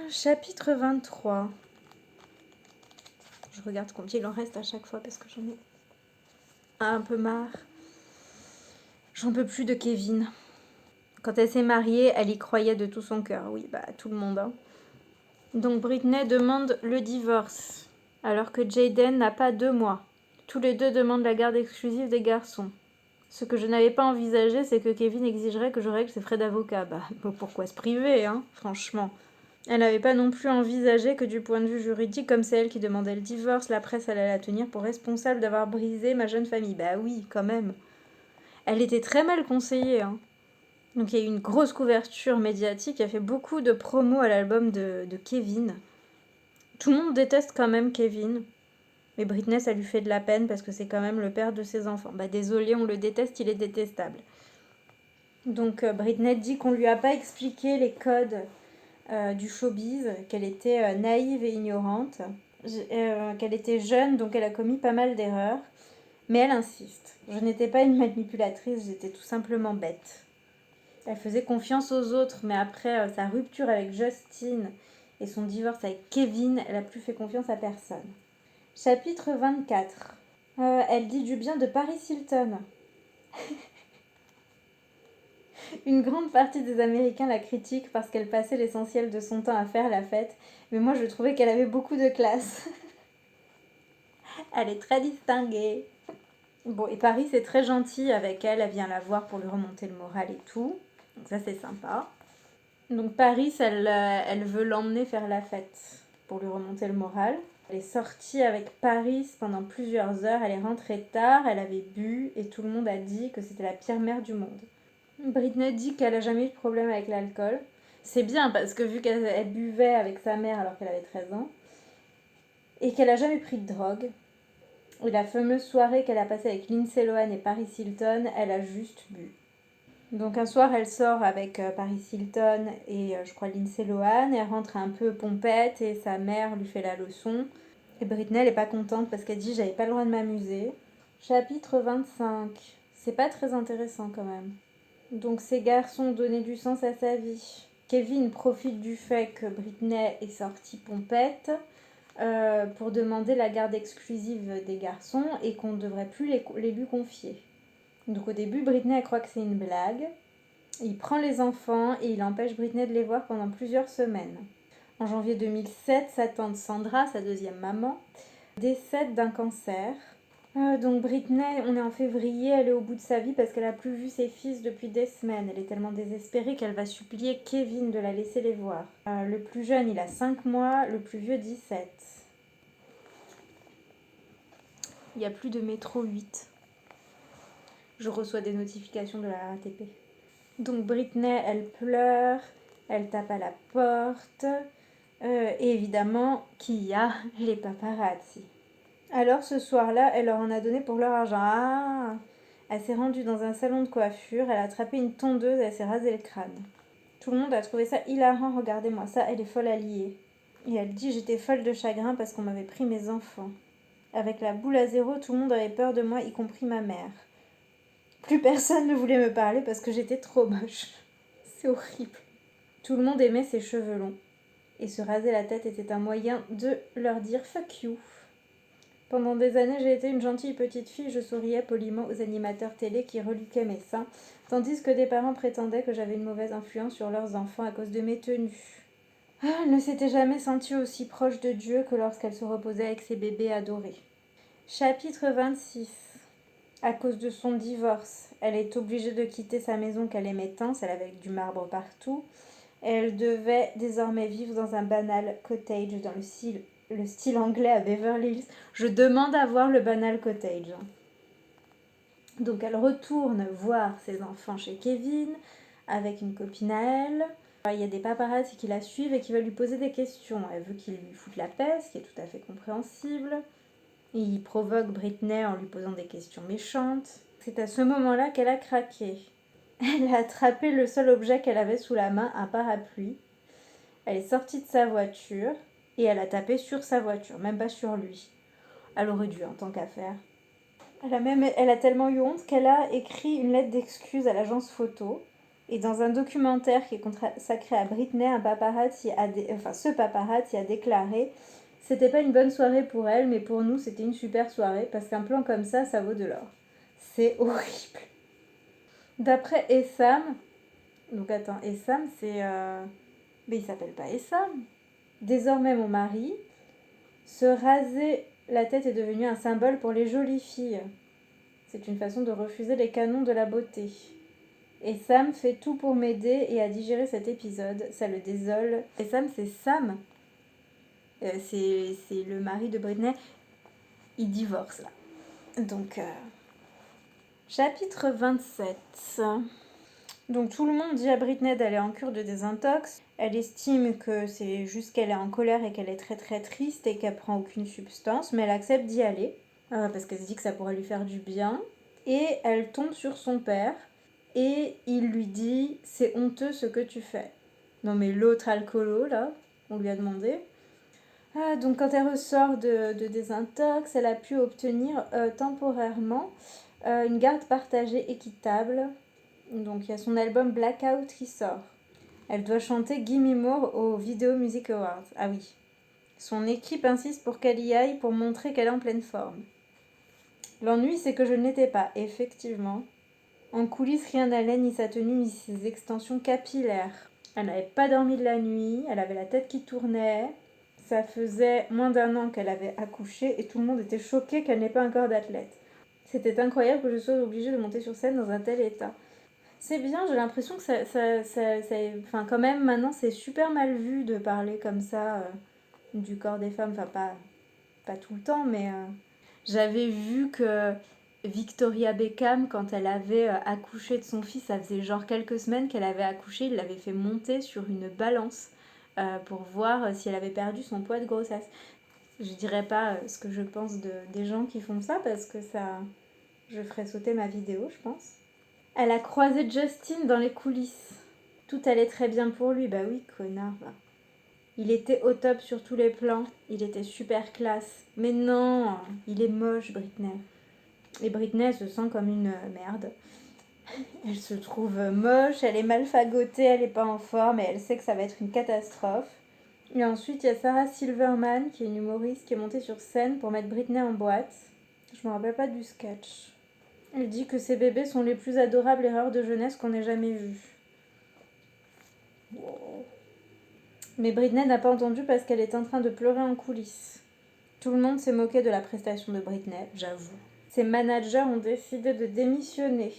Chapitre 23. Je regarde combien il en reste à chaque fois parce que j'en ai un peu marre. J'en peux plus de Kevin. Quand elle s'est mariée, elle y croyait de tout son cœur. Oui, bah tout le monde. Hein. Donc Britney demande le divorce, alors que Jayden n'a pas 2 mois. Tous les deux demandent la garde exclusive des garçons. Ce que je n'avais pas envisagé, c'est que Kevin exigerait que je règle ses frais d'avocat. Bah pourquoi se priver, hein, franchement. Elle n'avait pas non plus envisagé que du point de vue juridique, comme c'est elle qui demandait le divorce, la presse allait la tenir pour responsable d'avoir brisé ma jeune famille. Bah oui, quand même. Elle était très mal conseillée. Hein. Donc il y a eu une grosse couverture médiatique, il y a fait beaucoup de promos à l'album de Kevin. Tout le monde déteste quand même Kevin. Mais Britney, ça lui fait de la peine parce que c'est quand même le père de ses enfants. Bah désolé, on le déteste, il est détestable. Donc Britney dit qu'on lui a pas expliqué les codes du showbiz, qu'elle était naïve et ignorante, qu'elle était jeune, donc elle a commis pas mal d'erreurs. Mais elle insiste. Je n'étais pas une manipulatrice, j'étais tout simplement bête. Elle faisait confiance aux autres, mais après sa rupture avec Justin et son divorce avec Kevin, elle n'a plus fait confiance à personne. Chapitre 24. Elle dit du bien de Paris Hilton. Une grande partie des Américains la critiquent parce qu'elle passait l'essentiel de son temps à faire la fête, mais moi je trouvais qu'elle avait beaucoup de classe. Elle est très distinguée. Bon, et Paris c'est très gentil avec elle, elle vient la voir pour lui remonter le moral et tout. Donc ça c'est sympa. Donc Paris, elle veut l'emmener faire la fête pour lui remonter le moral. Elle est sortie avec Paris pendant plusieurs heures, elle est rentrée tard, elle avait bu et tout le monde a dit que c'était la pire mère du monde. Britney dit qu'elle a jamais eu de problème avec l'alcool. C'est bien parce que vu qu'elle buvait avec sa mère alors qu'elle avait 13 ans et qu'elle a jamais pris de drogue. Et la fameuse soirée qu'elle a passée avec Lindsay Lohan et Paris Hilton, elle a juste bu. Donc un soir, elle sort avec Paris Hilton et je crois Lindsay Lohan. Elle rentre un peu pompette et sa mère lui fait la leçon. Et Britney, elle est pas contente parce qu'elle dit j'avais pas le droit de m'amuser. Chapitre 25. C'est pas très intéressant quand même. Donc ces garçons donnaient du sens à sa vie. Kevin profite du fait que Britney est sortie pompette pour demander la garde exclusive des garçons et qu'on ne devrait plus les lui confier. Donc au début, Britney elle croit que c'est une blague. Il prend les enfants et il empêche Britney de les voir pendant plusieurs semaines. En janvier 2007, sa tante Sandra, sa deuxième maman, décède d'un cancer. Donc Britney, on est en février, elle est au bout de sa vie parce qu'elle a plus vu ses fils depuis des semaines. Elle est tellement désespérée qu'elle va supplier Kevin de la laisser les voir. Le plus jeune, il a 5 mois, le plus vieux 17. Il n'y a plus de métro 8. Je reçois des notifications de la RATP. Donc Britney, elle pleure, elle tape à la porte. Et évidemment, qu'il y a les paparazzi. Alors ce soir-là, elle leur en a donné pour leur argent. Ah, elle s'est rendue dans un salon de coiffure, elle a attrapé une tondeuse, elle s'est rasé le crâne. Tout le monde a trouvé ça hilarant, regardez-moi ça, elle est folle à lier. Et elle dit j'étais folle de chagrin parce qu'on m'avait pris mes enfants. Avec la boule à zéro, tout le monde avait peur de moi, y compris ma mère. Plus personne ne voulait me parler parce que j'étais trop moche. C'est horrible. Tout le monde aimait ses cheveux longs. Et se raser la tête était un moyen de leur dire fuck you. Pendant des années, j'ai été une gentille petite fille, je souriais poliment aux animateurs télé qui reluquaient mes seins, tandis que des parents prétendaient que j'avais une mauvaise influence sur leurs enfants à cause de mes tenues. Elle ne s'était jamais sentie aussi proche de Dieu que lorsqu'elle se reposait avec ses bébés adorés. Chapitre 26. À cause de son divorce, elle est obligée de quitter sa maison qu'elle aimait tant, celle avec du marbre partout. Elle devait désormais vivre dans un banal cottage dans le style anglais à Beverly Hills. Je demande à voir le banal cottage. Donc elle retourne voir ses enfants chez Kevin avec une copine à elle. Il y a des paparazzi qui la suivent et qui veulent lui poser des questions. Elle veut qu'ils lui foutent la paix, ce qui est tout à fait compréhensible. Il provoque Britney en lui posant des questions méchantes. C'est à ce moment-là qu'elle a craqué. Elle a attrapé le seul objet qu'elle avait sous la main, un parapluie. Elle est sortie de sa voiture et elle a tapé sur sa voiture, même pas sur lui. Elle aurait dû, en tant qu'affaire. Elle a tellement eu honte qu'elle a écrit une lettre d'excuse à l'agence photo. Et dans un documentaire qui est consacré à Britney, ce paparazzi a déclaré: c'était pas une bonne soirée pour elle, mais pour nous c'était une super soirée parce qu'un plan comme ça vaut de l'or. C'est horrible. D'après Essam, donc attends, Essam c'est... Mais il s'appelle pas Essam. Désormais mon mari, se raser la tête est devenu un symbole pour les jolies filles. C'est une façon de refuser les canons de la beauté. Et Sam fait tout pour m'aider et à digérer cet épisode. Ça le désole. Et Sam, c'est Sam. C'est le mari de Britney. Il divorce là. Donc, chapitre 27. Donc tout le monde dit à Britney d'aller en cure de désintox. Elle estime que c'est juste qu'elle est en colère et qu'elle est très très triste et qu'elle prend aucune substance. Mais elle accepte d'y aller. Parce qu'elle se dit que ça pourrait lui faire du bien. Et elle tombe sur son père. Et il lui dit: c'est honteux ce que tu fais. Non mais l'autre alcoolo là, on lui a demandé. Donc quand elle ressort de désintox, elle a pu obtenir temporairement une garde partagée équitable. Donc il y a son album Blackout qui sort. Elle doit chanter Gimme More aux Video Music Awards. Ah oui. Son équipe insiste pour qu'elle y aille pour montrer qu'elle est en pleine forme. L'ennui c'est que je ne l'étais pas, effectivement. En coulisses, rien n'allait, ni sa tenue, ni ses extensions capillaires. Elle n'avait pas dormi de la nuit, elle avait la tête qui tournait. Ça faisait moins d'1 an qu'elle avait accouché et tout le monde était choqué qu'elle n'ait pas un corps d'athlète. C'était incroyable que je sois obligée de monter sur scène dans un tel état. C'est bien, j'ai l'impression que enfin, quand même, maintenant, c'est super mal vu de parler comme ça du corps des femmes. Enfin, pas tout le temps, mais j'avais vu que Victoria Beckham, quand elle avait accouché de son fils, ça faisait genre quelques semaines qu'elle avait accouché, il l'avait fait monter sur une balance pour voir si elle avait perdu son poids de grossesse. Je dirais pas ce que je pense des gens qui font ça parce que ça, je ferais sauter ma vidéo, je pense. Elle a croisé Justin dans les coulisses. Tout allait très bien pour lui, bah oui, connard. Va. Il était au top sur tous les plans, il était super classe. Mais non, il est moche, Britney. Et Britney, elle se sent comme une merde. Elle se trouve moche, elle est mal fagotée, elle est pas en forme et elle sait que ça va être une catastrophe. Et ensuite, il y a Sarah Silverman, qui est une humoriste, qui est montée sur scène pour mettre Britney en boîte. Je me rappelle pas du sketch. Elle dit que ces bébés sont les plus adorables erreurs de jeunesse qu'on ait jamais vues. Wow. Mais Britney n'a pas entendu parce qu'elle est en train de pleurer en coulisses. Tout le monde s'est moqué de la prestation de Britney, j'avoue. Ses managers ont décidé de démissionner.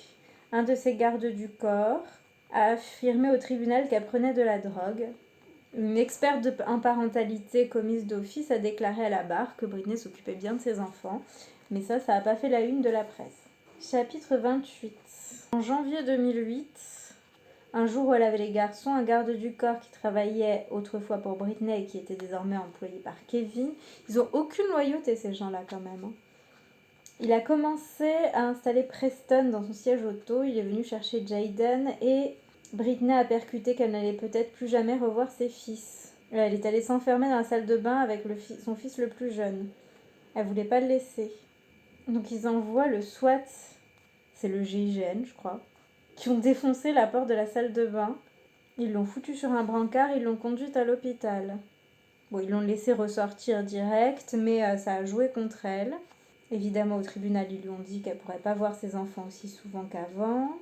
Un de ses gardes du corps a affirmé au tribunal qu'elle prenait de la drogue. Une experte en parentalité commise d'office a déclaré à la barre que Britney s'occupait bien de ses enfants. Mais ça n'a pas fait la une de la presse. Chapitre 28. En janvier 2008, un jour où elle avait les garçons, un garde du corps qui travaillait autrefois pour Britney et qui était désormais employé par Kevin. Ils ont aucune loyauté ces gens-là quand même. Hein. Il a commencé à installer Preston dans son siège auto, il est venu chercher Jayden et Britney a percuté qu'elle n'allait peut-être plus jamais revoir ses fils. Elle est allée s'enfermer dans la salle de bain avec son fils le plus jeune. Elle voulait pas le laisser. Donc ils envoient le SWAT, c'est le GIGN je crois, qui ont défoncé la porte de la salle de bain. Ils l'ont foutu sur un brancard, ils l'ont conduite à l'hôpital. Bon, ils l'ont laissé ressortir direct, mais ça a joué contre elle. Évidemment, au tribunal, ils lui ont dit qu'elle ne pourrait pas voir ses enfants aussi souvent qu'avant.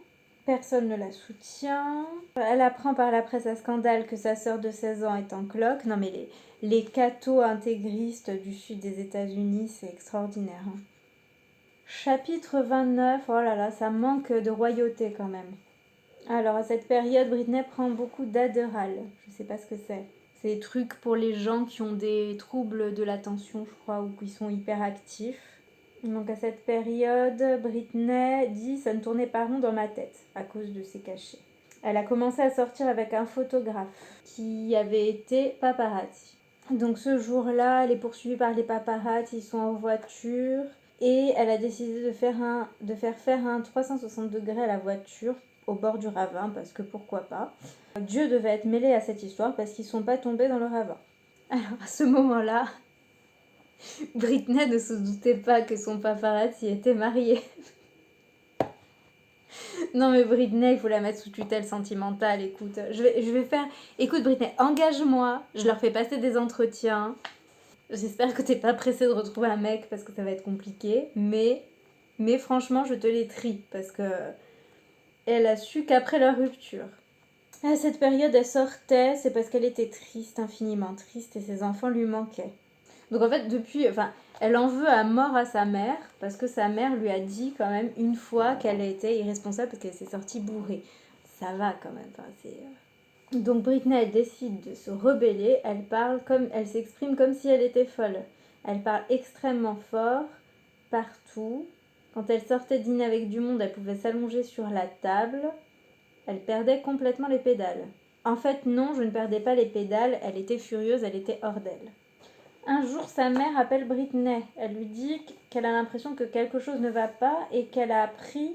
Personne ne la soutient. Elle apprend par la presse à scandale que sa sœur de 16 ans est en cloque. Non mais les cathos intégristes du sud des États-Unis, c'est extraordinaire. Hein. Chapitre 29, oh là là, ça manque de royauté quand même. Alors à cette période, Britney prend beaucoup d'Adderall. Je ne sais pas ce que c'est. C'est des trucs pour les gens qui ont des troubles de l'attention, je crois, ou qui sont hyperactifs. Donc à cette période, Britney dit « ça ne tournait pas rond dans ma tête » à cause de ses cachets. Elle a commencé à sortir avec un photographe qui avait été paparazzi. Donc ce jour-là, elle est poursuivie par les paparazzi, ils sont en voiture et elle a décidé de faire faire un 360 degrés à la voiture au bord du ravin parce que pourquoi pas. Dieu devait être mêlé à cette histoire parce qu'ils ne sont pas tombés dans le ravin. Alors à ce moment-là, Britney ne se doutait pas que son paparazzi était marié. Non mais Britney, il faut la mettre sous tutelle sentimentale, écoute. Je vais faire... Écoute Britney, engage-moi, je leur fais passer des entretiens. J'espère que t'es pas pressée de retrouver un mec parce que ça va être compliqué. Mais franchement, je te les trie parce que elle a su qu'après leur rupture. À cette période, elle sortait, c'est parce qu'elle était triste, infiniment triste, et ses enfants lui manquaient. Donc en fait, elle en veut à mort à sa mère, parce que sa mère lui a dit quand même une fois qu'elle était irresponsable parce qu'elle s'est sortie bourrée. Ça va quand même, Donc Britney, elle décide de se rebeller, elle s'exprime comme si elle était folle. Elle parle extrêmement fort, partout. Quand elle sortait dîner avec du monde, elle pouvait s'allonger sur la table. Elle perdait complètement les pédales. En fait, non, je ne perdais pas les pédales, elle était furieuse, elle était hors d'elle. Un jour, sa mère appelle Britney. Elle lui dit qu'elle a l'impression que quelque chose ne va pas et qu'elle a appris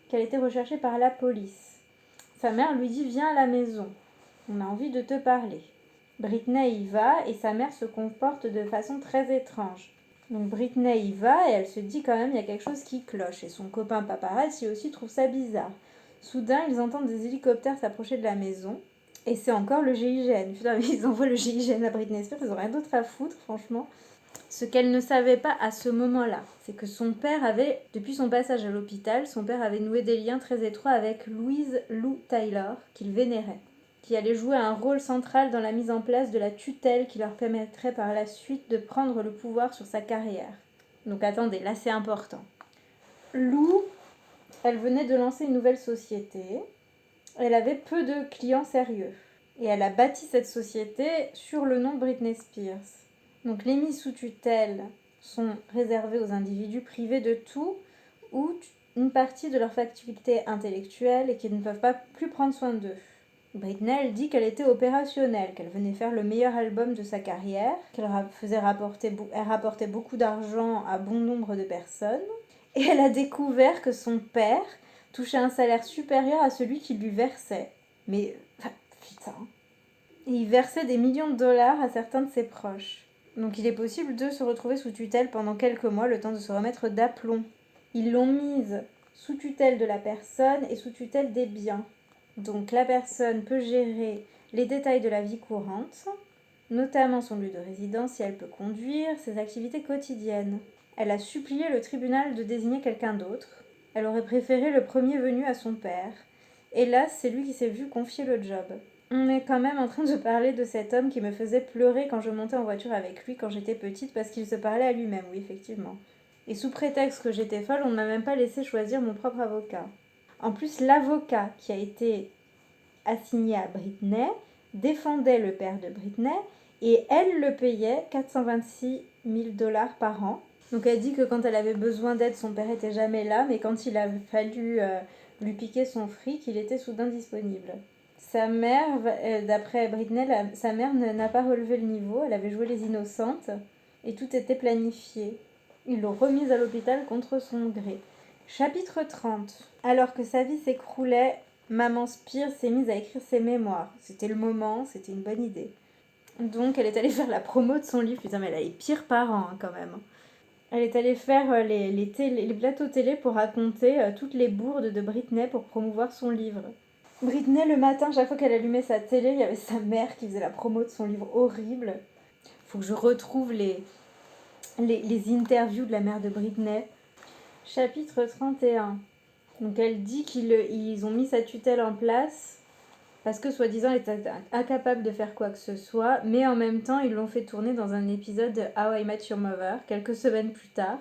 qu'elle était recherchée par la police. Sa mère lui dit: Viens à la maison, on a envie de te parler. Britney y va et sa mère se comporte de façon très étrange. Donc Britney y va et elle se dit quand même il y a quelque chose qui cloche. Et son copain paparazzi aussi trouve ça bizarre. Soudain, ils entendent des hélicoptères s'approcher de la maison. Et c'est encore le GIGN. Putain, mais ils envoient le GIGN à Britney Spears, ils ont rien d'autre à foutre, franchement. Ce qu'elle ne savait pas à ce moment-là, c'est que son père avait, depuis son passage à l'hôpital, son père avait noué des liens très étroits avec Louise Lou Taylor, qu'il vénérait, qui allait jouer un rôle central dans la mise en place de la tutelle qui leur permettrait par la suite de prendre le pouvoir sur sa carrière. Donc attendez, là c'est important. Lou, elle venait de lancer une nouvelle société. Elle avait peu de clients sérieux. Et elle a bâti cette société sur le nom de Britney Spears. Donc les mises sous tutelle sont réservées aux individus privés de tout ou une partie de leur faculté intellectuelle et qui ne peuvent pas plus prendre soin d'eux. Britney, elle dit qu'elle était opérationnelle, qu'elle venait faire le meilleur album de sa carrière, qu'elle rapportait beaucoup d'argent à bon nombre de personnes. Et elle a découvert que son père touchait un salaire supérieur à celui qu'il lui versait. Mais, putain. Et il versait des millions de dollars à certains de ses proches. Donc il est possible de se retrouver sous tutelle pendant quelques mois, le temps de se remettre d'aplomb. Ils l'ont mise sous tutelle de la personne et sous tutelle des biens. Donc la personne peut gérer les détails de la vie courante, notamment son lieu de résidence si elle peut conduire, ses activités quotidiennes. Elle a supplié le tribunal de désigner quelqu'un d'autre. Elle aurait préféré le premier venu à son père. Hélas, c'est lui qui s'est vu confier le job. On est quand même en train de parler de cet homme qui me faisait pleurer quand je montais en voiture avec lui quand j'étais petite parce qu'il se parlait à lui-même, oui, effectivement. Et sous prétexte que j'étais folle, on ne m'a même pas laissé choisir mon propre avocat. En plus, l'avocat qui a été assigné à Britney défendait le père de Britney et elle le payait 426 000 dollars par an. Donc elle dit que quand elle avait besoin d'aide, son père était jamais là, mais quand il a fallu lui piquer son fric, il était soudain disponible. Sa mère, d'après Britney, sa mère n'a pas relevé le niveau, elle avait joué les innocentes et tout était planifié. Ils l'ont remise à l'hôpital contre son gré. Chapitre 30. Alors que sa vie s'écroulait, Maman Spears s'est mise à écrire ses mémoires. C'était le moment, c'était une bonne idée. Donc elle est allée faire la promo de son livre. Putain, mais elle a les pires parents quand même. Elle est allée faire les plateaux télé pour raconter toutes les bourdes de Britney pour promouvoir son livre. Britney, le matin, chaque fois qu'elle allumait sa télé, il y avait sa mère qui faisait la promo de son livre horrible. Faut que je retrouve les interviews de la mère de Britney. Chapitre 31. Donc elle dit qu'ils ont mis sa tutelle en place parce que soi-disant elle était incapable de faire quoi que ce soit, mais en même temps ils l'ont fait tourner dans un épisode de How I Met Your Mother quelques semaines plus tard,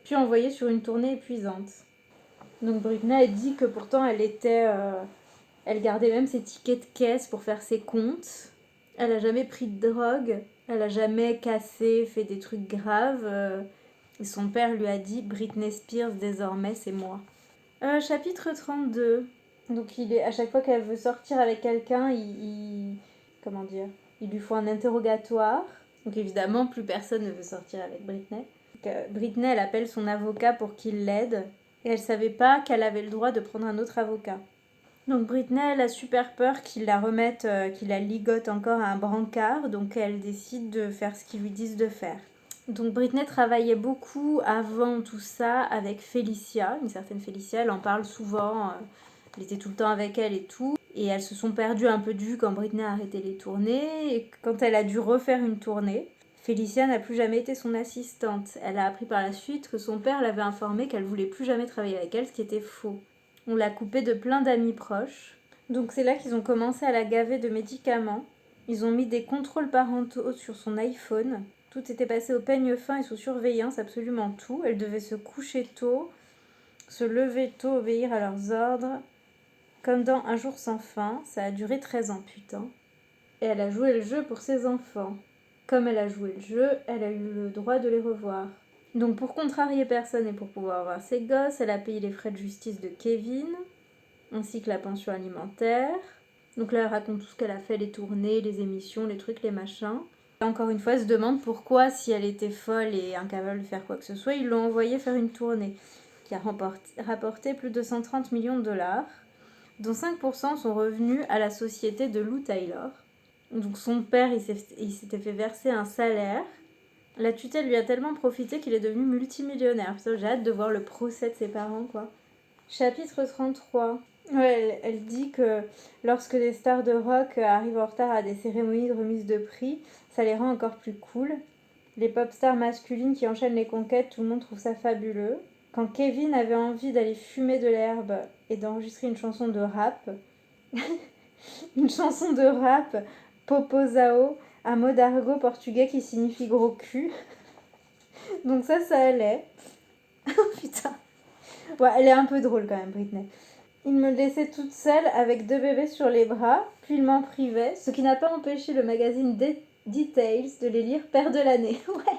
puis envoyé sur une tournée épuisante. Donc Britney a dit que pourtant elle gardait même ses tickets de caisse pour faire ses comptes. Elle a jamais pris de drogue, elle a jamais cassé, fait des trucs graves. Et son père lui a dit: Britney Spears désormais c'est moi. Chapitre 32. Donc à chaque fois qu'elle veut sortir avec quelqu'un, comment dire, il lui faut un interrogatoire. Donc évidemment, plus personne ne veut sortir avec Britney. Donc, Britney, elle appelle son avocat pour qu'il l'aide. Et elle savait pas qu'elle avait le droit de prendre un autre avocat. Donc Britney, elle a super peur qu'il la remette, qu'il la ligote encore à un brancard. Donc elle décide de faire ce qu'ils lui disent de faire. Donc Britney travaillait beaucoup avant tout ça avec Félicia, une certaine Félicia, elle en parle souvent, elle était tout le temps avec elle et tout. Et elles se sont perdues un peu de vue quand Britney a arrêté les tournées et quand elle a dû refaire une tournée. Félicia n'a plus jamais été son assistante. Elle a appris par la suite que son père l'avait informée qu'elle voulait plus jamais travailler avec elle, ce qui était faux. On l'a coupée de plein d'amis proches. Donc c'est là qu'ils ont commencé à la gaver de médicaments. Ils ont mis des contrôles parentaux sur son iPhone. Tout était passé au peigne fin et sous surveillance, absolument tout. Elle devait se coucher tôt, se lever tôt, obéir à leurs ordres. Comme dans Un jour sans fin, ça a duré 13 ans, putain. Et elle a joué le jeu pour ses enfants. Comme elle a joué le jeu, elle a eu le droit de les revoir. Donc pour contrarier personne et pour pouvoir voir ses gosses, elle a payé les frais de justice de Kevin, ainsi que la pension alimentaire. Donc là, elle raconte tout ce qu'elle a fait, les tournées, les émissions, les trucs, les machins. Encore une fois, elle se demande pourquoi, si elle était folle et incapable de faire quoi que ce soit, ils l'ont envoyée faire une tournée qui a rapporté plus de 130 millions de dollars, dont 5% sont revenus à la société de Lou Taylor. Donc son père, il s'était fait verser un salaire. La tutelle lui a tellement profité qu'il est devenu multimillionnaire. Putain, j'ai hâte de voir le procès de ses parents, quoi. Chapitre 33. Ouais, elle dit que lorsque des stars de rock arrivent en retard à des cérémonies de remise de prix, ça les rend encore plus cool. Les pop stars masculines qui enchaînent les conquêtes, tout le monde trouve ça fabuleux. Quand Kevin avait envie d'aller fumer de l'herbe et d'enregistrer une chanson de rap, une chanson de rap, Popozao, un mot d'argot portugais qui signifie gros cul. Donc ça allait. Putain. Ouais, elle est un peu drôle quand même, Britney. Il me laissait toute seule avec 2 bébés sur les bras, puis il m'en privait, ce qui n'a pas empêché le magazine Details de les lire père de l'année. Ouais.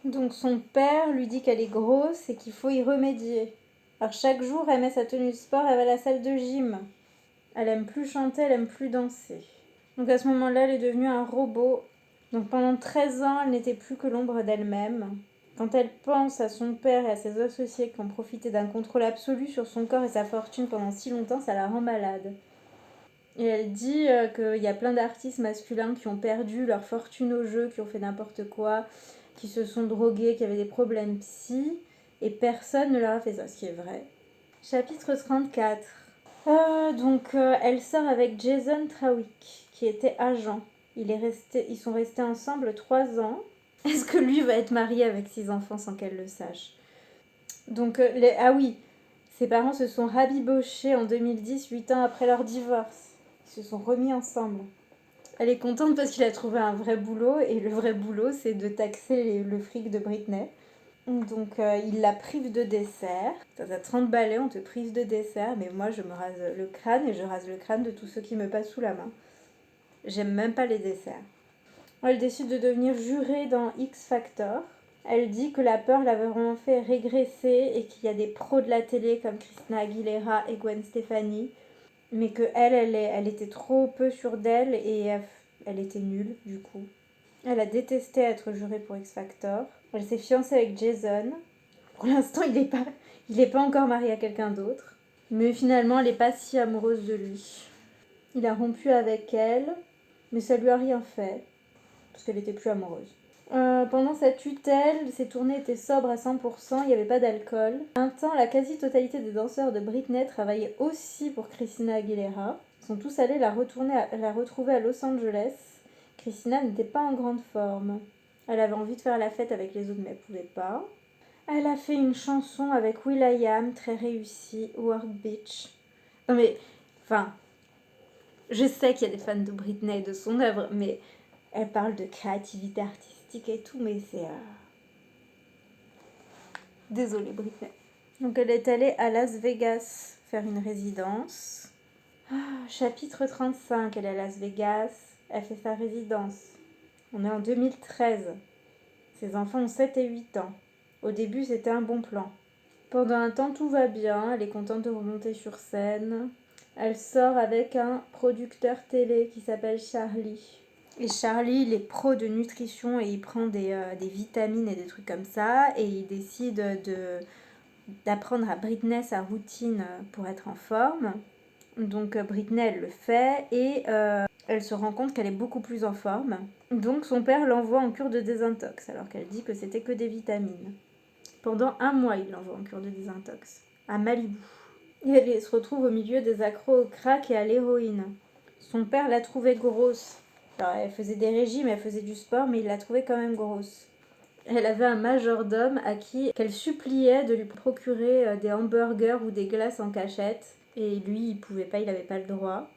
Donc son père lui dit qu'elle est grosse et qu'il faut y remédier. Alors chaque jour, elle met sa tenue de sport, elle va à la salle de gym. Elle aime plus chanter, elle aime plus danser. Donc à ce moment-là, elle est devenue un robot. Donc pendant 13 ans, elle n'était plus que l'ombre d'elle-même. Quand elle pense à son père et à ses associés qui ont profité d'un contrôle absolu sur son corps et sa fortune pendant si longtemps, ça la rend malade. Et elle dit qu'il y a plein d'artistes masculins qui ont perdu leur fortune au jeu, qui ont fait n'importe quoi, qui se sont drogués, qui avaient des problèmes psy, et personne ne leur a fait ça, ce qui est vrai. Chapitre 34. Elle sort avec Jason Trawick, qui était agent. Ils sont restés ensemble 3 ans. Est-ce que lui va être marié avec 6 enfants sans qu'elle le sache? Ah oui, ses parents se sont rabibochés en 2010, 8 ans après leur divorce. Ils se sont remis ensemble. Elle est contente parce qu'il a trouvé un vrai boulot, et le vrai boulot, c'est de taxer le fric de Britney. Il la prive de dessert. T'as 30 balais, on te prive de dessert, mais moi je me rase le crâne et je rase le crâne de tous ceux qui me passent sous la main. J'aime même pas les desserts. Elle décide de devenir jurée dans X Factor. Elle dit que la peur l'avait vraiment fait régresser et qu'il y a des pros de la télé comme Christina Aguilera et Gwen Stefani, mais que elle était trop peu sûre d'elle et elle était nulle du coup. Elle a détesté être jurée pour X Factor. Elle s'est fiancée avec Jason. Pour l'instant, il est pas encore marié à quelqu'un d'autre. Mais finalement, elle n'est pas si amoureuse de lui. Il a rompu avec elle, mais ça lui a rien fait, parce qu'elle était plus amoureuse. Pendant sa tutelle, ses tournées étaient sobres à 100%, il n'y avait pas d'alcool. Un temps, la quasi-totalité des danseurs de Britney travaillaient aussi pour Christina Aguilera. Ils sont tous allés la retrouver à Los Angeles. Christina n'était pas en grande forme. Elle avait envie de faire la fête avec les autres, mais elle pouvait pas. Elle a fait une chanson avec will.i.am, très réussie, Work Beach. Non mais, enfin, je sais qu'il y a des fans de Britney et de son œuvre, mais elle parle de créativité artistique et tout, mais c'est... Désolée Britney. Donc elle est allée à Las Vegas faire une résidence. Chapitre 35, elle est à Las Vegas, elle fait sa résidence. On est en 2013. Ses enfants ont 7 et 8 ans. Au début, c'était un bon plan. Pendant un temps, tout va bien, elle est contente de remonter sur scène. Elle sort avec un producteur télé qui s'appelle Charlie. Et Charlie, il est pro de nutrition et il prend des vitamines et des trucs comme ça. Et il décide d'apprendre à Britney sa routine pour être en forme. Donc Britney, elle le fait. Et elle se rend compte qu'elle est beaucoup plus en forme. Donc son père l'envoie en cure de désintox, alors qu'elle dit que c'était que des vitamines. Pendant 1 mois, il l'envoie en cure de désintox, à Malibu. Et elle se retrouve au milieu des accros au crack et à l'héroïne. Son père l'a trouvée grosse. Alors, elle faisait des régimes, elle faisait du sport, mais il l'a trouvée quand même grosse. Elle avait un majordome à qui qu'elle suppliait de lui procurer des hamburgers ou des glaces en cachette. Et lui, il pouvait pas, il n'avait pas le droit.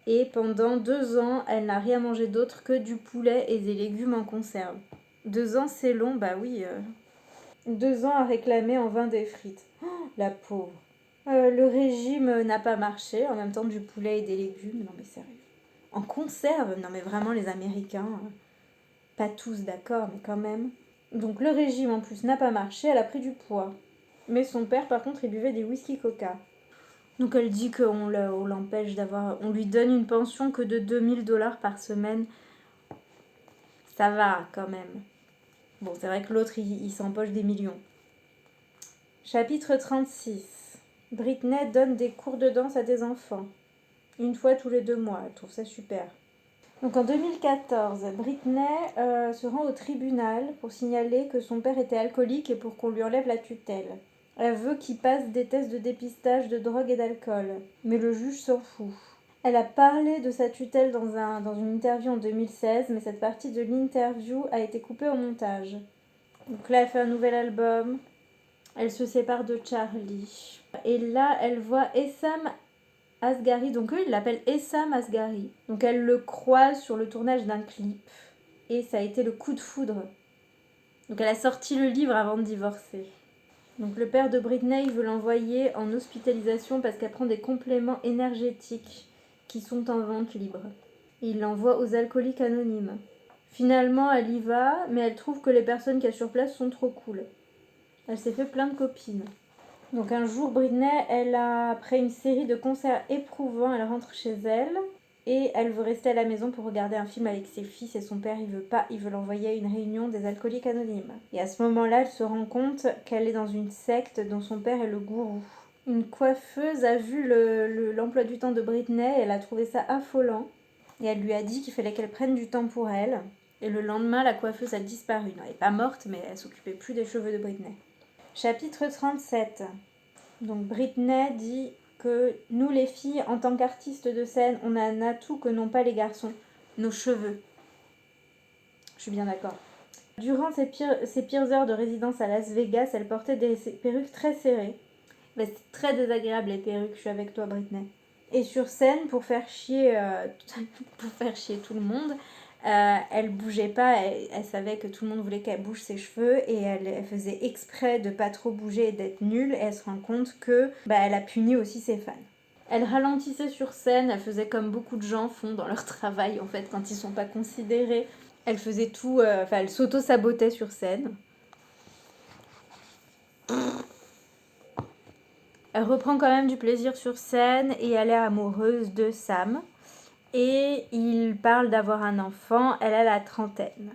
Et pendant 2 ans, elle n'a rien mangé d'autre que du poulet et des légumes en conserve. 2 ans, c'est long, bah oui. 2 ans à réclamer en vain des frites. Oh, la pauvre. Le régime n'a pas marché, en même temps du poulet et des légumes. Non mais sérieux. En conserve, non mais vraiment les Américains, pas tous d'accord, mais quand même. Donc le régime en plus n'a pas marché, elle a pris du poids. Mais son père par contre il buvait des whisky coca. Donc elle dit qu'on l'empêche d'avoir... On lui donne une pension que de 2000 $ par semaine. Ça va quand même. Bon, c'est vrai que l'autre il s'empoche des millions. Chapitre 36. Britney donne des cours de danse à des enfants. 1 fois tous les 2 mois, elle trouve ça super. Donc en 2014, Britney se rend au tribunal pour signaler que son père était alcoolique et pour qu'on lui enlève la tutelle. Elle veut qu'il passe des tests de dépistage de drogue et d'alcool, mais le juge s'en fout. Elle a parlé de sa tutelle dans une interview en 2016, mais cette partie de l'interview a été coupée au montage. Donc là, elle fait un nouvel album. Elle se sépare de Charlie. Et là, elle voit Essam Asghari, donc eux ils l'appellent Essam Asghari. Donc elle le croise sur le tournage d'un clip et ça a été le coup de foudre. Donc elle a sorti le livre avant de divorcer. Donc le père de Britney il veut l'envoyer en hospitalisation parce qu'elle prend des compléments énergétiques qui sont en vente libre. Et il l'envoie aux alcooliques anonymes. Finalement elle y va, mais elle trouve que les personnes qu'il y a sur place sont trop cool. Elle s'est fait plein de copines. Donc un jour, Britney, après une série de concerts éprouvants, elle rentre chez elle et elle veut rester à la maison pour regarder un film avec ses fils et son père, il veut pas, il veut l'envoyer à une réunion des alcooliques anonymes. Et à ce moment-là, elle se rend compte qu'elle est dans une secte dont son père est le gourou. Une coiffeuse a vu l'emploi du temps de Britney et elle a trouvé ça affolant. Et elle lui a dit qu'il fallait qu'elle prenne du temps pour elle. Et le lendemain, la coiffeuse a disparu. Non, elle n'est pas morte, mais elle s'occupait plus des cheveux de Britney. Chapitre 37. Donc Britney dit que nous les filles, en tant qu'artistes de scène, on a un atout que n'ont pas les garçons, nos cheveux. Je suis bien d'accord. Durant ses pires heures de résidence à Las Vegas, elle portait des perruques très serrées. Ben, c'est très désagréable les perruques, je suis avec toi Britney. Et sur scène, pour faire chier tout le monde, elle bougeait pas, elle savait que tout le monde voulait qu'elle bouge ses cheveux et elle faisait exprès de pas trop bouger et d'être nulle et elle se rend compte que elle a puni aussi ses fans. Elle ralentissait sur scène, elle faisait comme beaucoup de gens font dans leur travail en fait quand ils sont pas considérés. Elle faisait tout, elle s'auto-sabotait sur scène. Elle reprend quand même du plaisir sur scène et elle est amoureuse de Sam. Et il parle d'avoir un enfant, elle a la trentaine.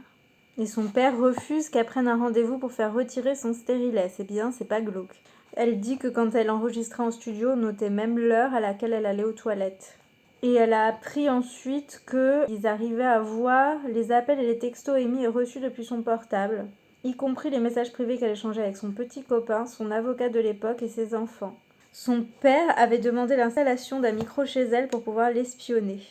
Et son père refuse qu'elle prenne un rendez-vous pour faire retirer son stérilet. C'est bien, c'est pas glauque. Elle dit que quand elle enregistrait en studio, on notait même l'heure à laquelle elle allait aux toilettes. Et elle a appris ensuite qu'ils arrivaient à voir les appels et les textos émis et reçus depuis son portable, y compris les messages privés qu'elle échangeait avec son petit copain, son avocat de l'époque et ses enfants. Son père avait demandé l'installation d'un micro chez elle pour pouvoir l'espionner.